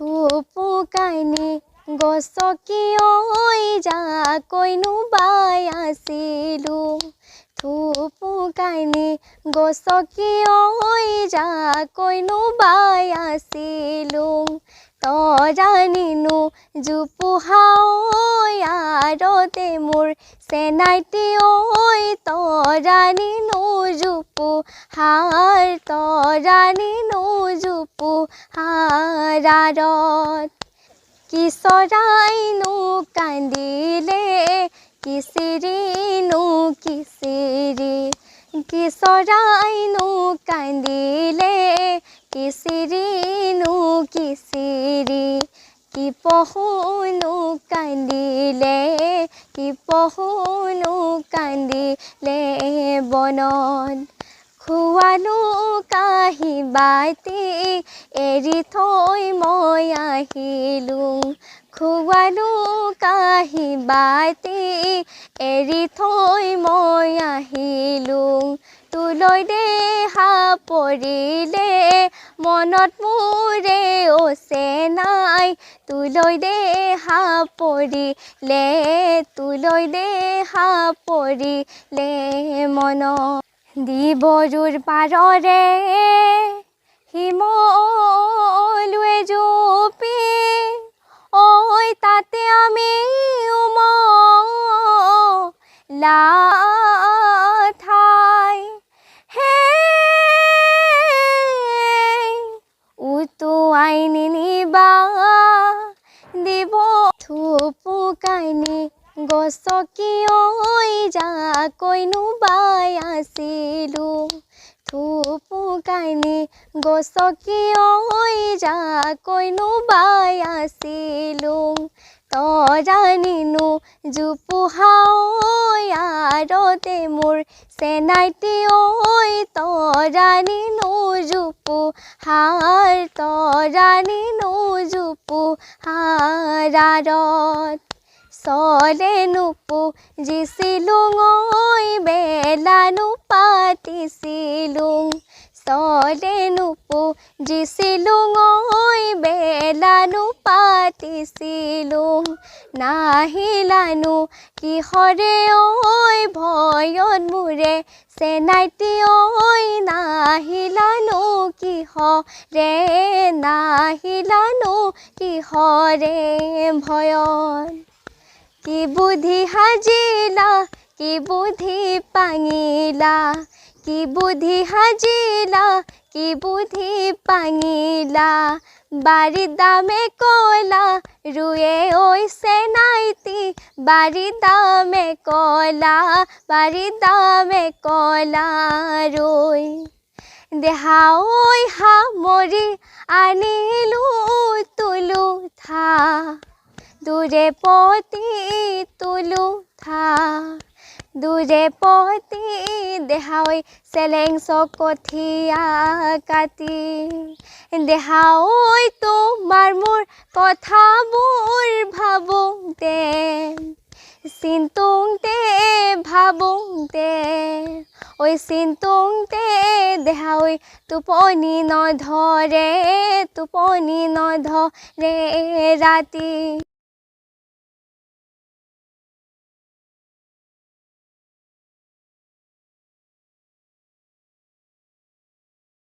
থুপুকাইনি গছকিয়ৈ যাকৈনো বাই আছিলোঁ থুপুকাইনি গছকিয়ৈ যাকৈনো বাই আছিলোঁ তৰানিনো জোপোহাই আৰতে মোৰ চেনাইটি ঐ তৰানিনো জোপোহাৰ তৰানিনো জোপোহাৰ আঁৰত কি চৰাইনো কান্দিলে কিচিৰিনো কিচিৰি কি চৰাইনো কান্দিলে কিচিৰিনো কিচিৰি কি পহুনো কান্দিলে কি পহুনো কান্দিলে বনত খুৱালো কাঁহী বাতি এৰি থৈ মই আহিলোঁ খুৱালো কাঁহী বাতি এৰি থৈ মই আহিলোঁ তোলৈ দেহা পৰিলে মনত মোৰে অচেনাই তোলৈ দেহা পৰিলে তোলৈ দেহা পৰিলে মনত দিবৰুৰ পাৰৰে শিমলুৱে জুপি ঐ তাতে আমি উমলা ঠাই হে উটুৱাই নিনিবা দিব থুপুকাইনি গছকিয়ৈ যাকৈনো বাই আছিলোঁ থুপুকাইনি গছকিয়ৈ যাকৈনো বাই আছিলোঁ তৰানিনো জোপোহাই আৰতে মোৰ চেনাইটি ঐ তৰানিনো জোপোহাৰ তৰানিনো জোপোহাৰ আঁৰত চলেনো পুজিছিলোঁ ঐ বেলানো পাতিছিলোঁ চলেনো পুজিছিলোঁ ঐ বেলানো পাতিছিলোঁ নাহিলানো কিহৰে ঐ ভয়ত মোৰে চেনাইটি ঐ নাহিলানো কিহৰে নাহিলানো কিহৰে ভয়ত কি বুদ্ধি সাজিলা কি বুদ্ধি পাঙিলা কি বুদ্ধি সাজিলা কি বুদ্ধি পাঙিলা বাৰীত দামে কলা ৰুৱে ঐ চেনাইটি বাৰীত দামে কলা বাৰীত দামে কলা ৰুই দেহা ঐ সামৰি আনিলোঁ তুলো থা দূৰে পতি তুলো থা দূৰে পতি দেহা ঐ চেলেং চকঠীয়া কাটি দেহা ঐ তোমাৰ মোৰ কথাবোৰ ভাবোঁতে চিন্তুংতে ভাবোঁতে ঐ চিন্তুংতে দেহা ঐ টোপনি নধৰে ৰাতি